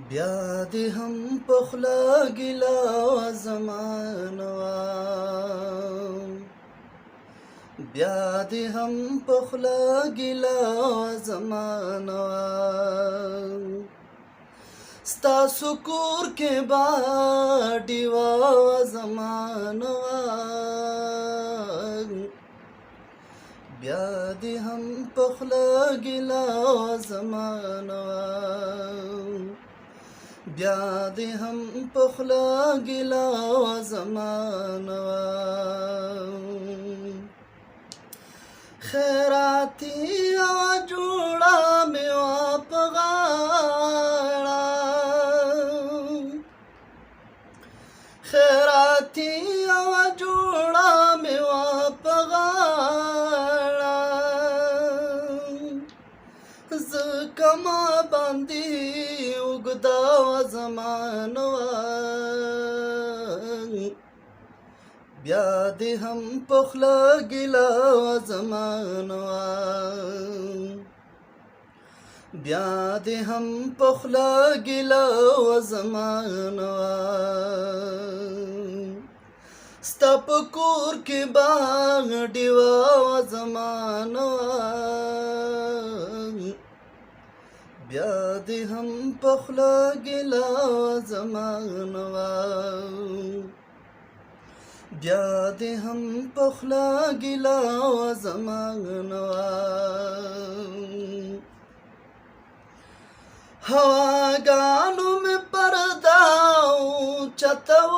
بیا دې هم په خوله ګیله زمانه وه بیا دې هم په خوله ګیله زمانه وه ستاسو کور کې به ډیوه زمانه وه بیا دې هم په خوله ګیله زمانه وه بیا دې هم په خوله ګیله زمانه وه خیراتي یوه جوړه مې وه په غاړه خیراتي یوه جوړه مې وه په غاړه ځکه ما باندې اوږده زمانه وه بیا دې هم په خوله ګیله زمانه وه بیا دې هم په خوله ګیله زمانه وه ستا په کور کې به ډیوه زمانه وه بیا دې هم په خوله ګیله زمانه وه بیا دې هم په خوله ګیله زمانه وه هواګانو مې پرده اوچتوله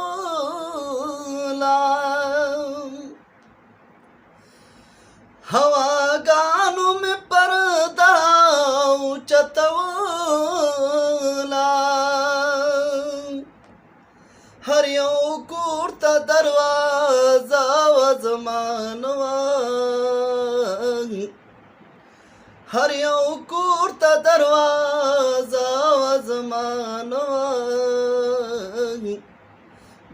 هواګانو مې پرده اوچتوله هر یو کور ته دروازه و زمانه وه هر یو کور ته دروازه و زمانه وه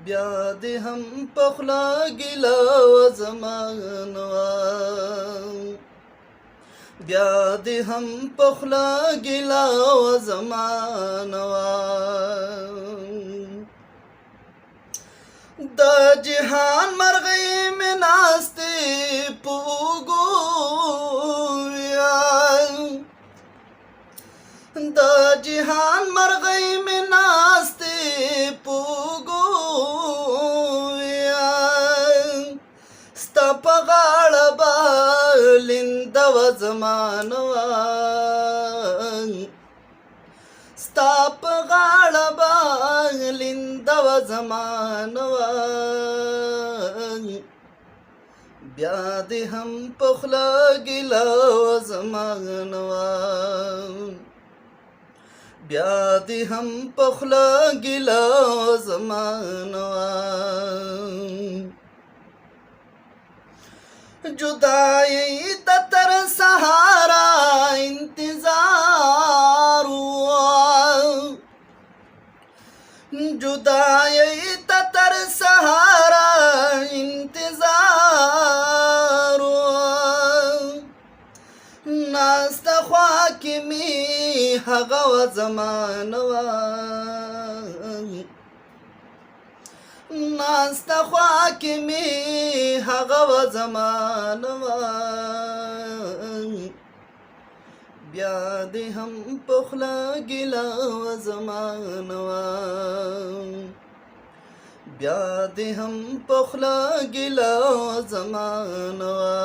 بیا دې هم په خوله ګیله زمانه وه بیا دې هم په خوله ګیله زمانه وه د جهان مرغۍ مې ناستې په اوږو د جهان مرغۍ مې ناستې په اوږو ستا په غاړه به لنده وه زمانه وه ستا په غاړه به لنده وه زمانه وه بیا دې هم په خوله ګیله زمانه وه بیا دې هم په خوله ګیله زمانه وه جدایۍ د تر سهاره انتظار وه جدایۍ د تر سهاره انتظار وه ناسته خوا کې مې هغه وه زمانه وه ناسته خوا کې مې هغه وه زمانه وه بیا دې هم په خوله ګیله زمانه وه بیا دې هم په خوله ګیله زمانه وه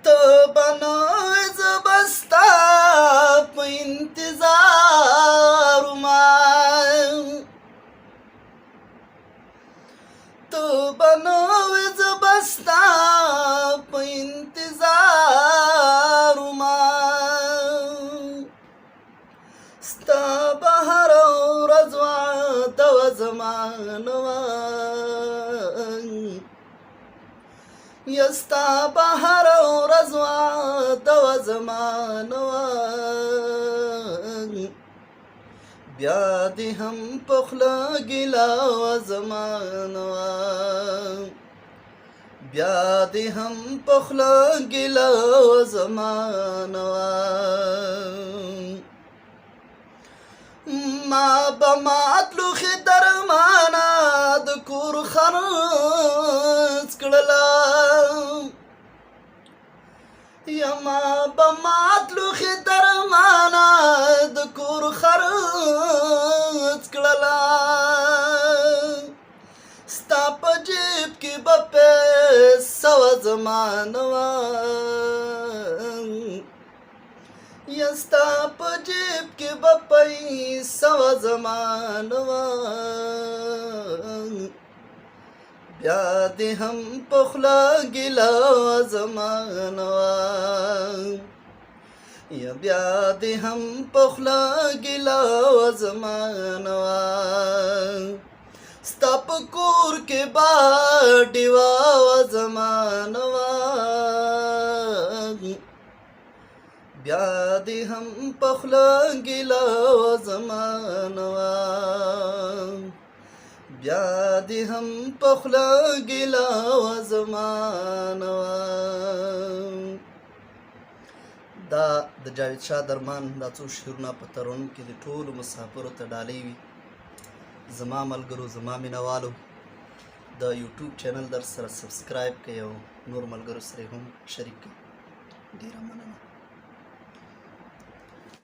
ته به نه زه به ستا په انتظار ومه ته به نه وې زه به ستا په انتظار ومه ستا به هره ورځ واده وه زمانه وه یا ستا به هره ورځ واده وه زمانه وه بیا دې هم په خوله ګیله زمانه وه بیا دې هم په خوله ګیله زمانه وه به ماتلو خې درمانه د کور خرڅ کړله یما به ماتلو خې درمانه د کور خرڅ کړله ستا په جیب کې به پیسه وه زما نه وه یا ستا په جیب کې به پیسه وه زما نه وه بیا دې هم په خوله ګیله وه زما نه وه یا بیا دې هم په خوله ګیله وه زما نه وه ستا په کور کې به ډیوه وه زما نه وه بیا دې هم په خوله ګیله وه زما نه وه بیا دې هم په خوله ګیله وه زما نه وه دا د جاوید شاه درمان دا څو شعرونه په ترنم کې د ټولو مسافرو ته ډالۍ وي زما ملګرو زما مینوالو د یوټیوب چینل در سره سبسکرایب کړئ او نور ملګرو سره هم شریک کړئ ډېره مننه